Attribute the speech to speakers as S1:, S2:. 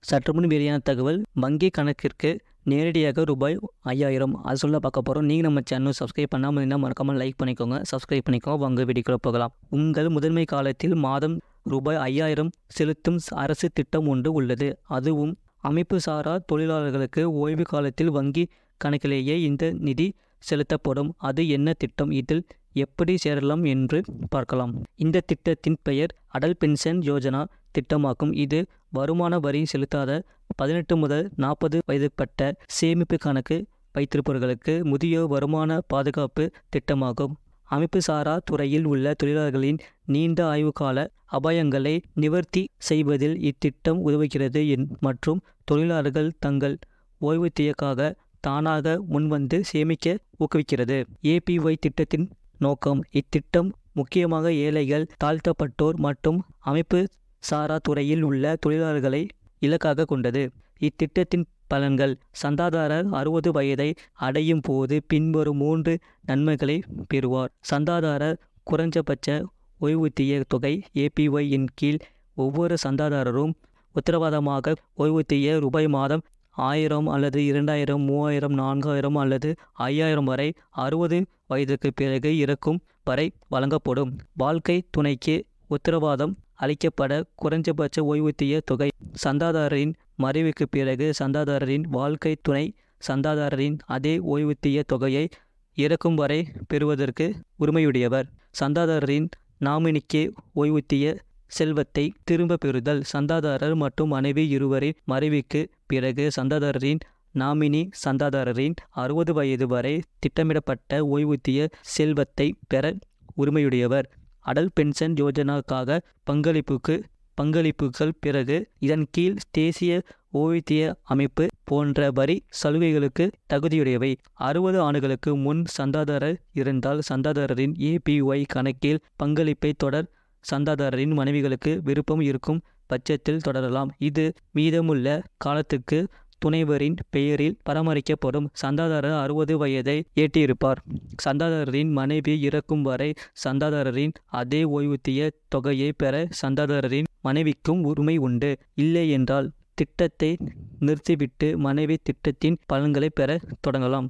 S1: சற்று முன் வெளியான தகவல், வங்கி கணக்கிற்கு நேரடியாக ரூபாய் 5000 அது சொல்ல பார்க்க போகிறோம். நீங்கள் நம்ம சேனல் சப்ஸ்கிரைப் பண்ணாமல் இருந்தால் மறக்காமல் லைக் பண்ணிக்கோங்க, சப்ஸ்கிரைப் பண்ணிக்கோங்க. வாங்க வீடியோக்குள்ள போகலாம். உங்கள் முதன்மை காலத்தில் மாதம் ரூபாய் 5000 செலுத்தும் அரசு திட்டம் ஒன்று உள்ளது. அதுவும் அமைப்பு சாரா தொழிலாளர்களுக்கு ஓய்வு காலத்தில் வங்கி கணக்கிலேயே இந்த நிதி செலுத்தப்படும். அது என்ன திட்டம், இதில் எப்படி சேரலாம் என்று பார்க்கலாம். இந்த திட்டத்தின் பெயர் அடல் பென்ஷன் யோஜனா திட்டமாகும். இது வருமான வரி செலுத்தாத 18 முதல் 40 வயதுப்பட்ட சேமிப்பு கணக்கு வைத்திருப்பவர்களுக்கு முதியோர் வருமான பாதுகாப்பு திட்டமாகும். அமைப்பு சாரா துறையில் உள்ள தொழிலாளர்களின் நீண்ட ஆயுள்கால அபாயங்களை நிவர்த்தி செய்வதில் இத்திட்டம் உதவுகிறது மற்றும் தொழிலாளர்கள் தங்கள் ஓய்வூதியத்திற்காக தானாக முன்வந்து சேமிக்க ஊக்குவிக்கிறது. ஏபிஒய் திட்டத்தின் நோக்கம், இத்திட்டம் முக்கியமாக ஏழைகள், தாழ்த்தப்பட்டோர் மற்றும் அமைப்பு சாரா துறையில் உள்ள தொழிலாளர்களை இலக்காக கொண்டது. இத்திட்டத்தின் பலன்கள்: சந்தாதாரர் 60 வயதை அடையும் போது பின்வரும் 3 நன்மைகளை பெறுவார். சந்தாதாரர் குறைஞ்சபட்ச ஓய்வூதிய தொகை ஏபிஒய் இன் கீழ் ஒவ்வொரு சந்தாதாரரும் உத்தரவாதமாக ஓய்வூதிய ரூபாய் மாதம் 1000 அல்லது 2000, 3000, 4000 அல்லது 5000 வரை 60 வயதுக்கு பிறகு இறக்கும் வரை வழங்கப்படும். வாழ்க்கை துணைக்கு உத்தரவாதம் அளிக்கப்பட குறைஞ்சபட்ச ஓய்வூதிய தொகை. சந்தாதாரரின் மறைவுக்கு பிறகு சந்தாதாரரின் வாழ்க்கை துணை சந்தாதாரரின் அதே ஓய்வூதிய தொகையை இறக்கும் வரை பெறுவதற்கு உரிமையுடையவர். சந்தாதாரரின் நாமினிக்கு ஓய்வூதிய செல்வத்தை திரும்ப பெறுதல். சந்தாதாரர் மற்றும் மனைவி இருவரின் மறைவுக்கு பிறகு சந்தாதாரரின் நாமினி சந்தாதாரரின் 60 வயது வரை திட்டமிடப்பட்ட ஓய்வூதிய செல்வத்தை பெற உரிமையுடையவர். அடல் பென்ஷன் யோஜனாக்காக பங்களிப்புகள் பிறகு இதன் கீழ் தேசிய ஓய்வூதிய அமைப்பு போன்ற வரி சலுகைகளுக்கு தகுதியுடையவை. 60 ஆண்டுகளுக்கு முன் சந்தாதாரர் இருந்தால் சந்தாதாரரின் ஏபிஒய் கணக்கில் பங்களிப்பை தொடர் சந்தாதாரரின் மனைவிகளுக்கு விருப்பம் இருக்கும் பட்சத்தில் தொடரலாம். இது மீதமுள்ள காலத்துக்கு துணைவரின் பெயரில் பராமரிக்கப்படும். சந்தாதாரர் 60 வயதை எட்டியிருப்பார். சந்தாதாரரின் மனைவி இறக்கும் வரை சந்தாதாரரின் அதே ஓய்வூதிய தொகையை பெற சந்தாதாரரின் மனைவிக்கும் உரிமை உண்டு. இல்லை என்றால் திட்டத்தை நிறுத்திவிட்டு மனைவி திட்டத்தின் பலன்களை பெற தொடங்கலாம்.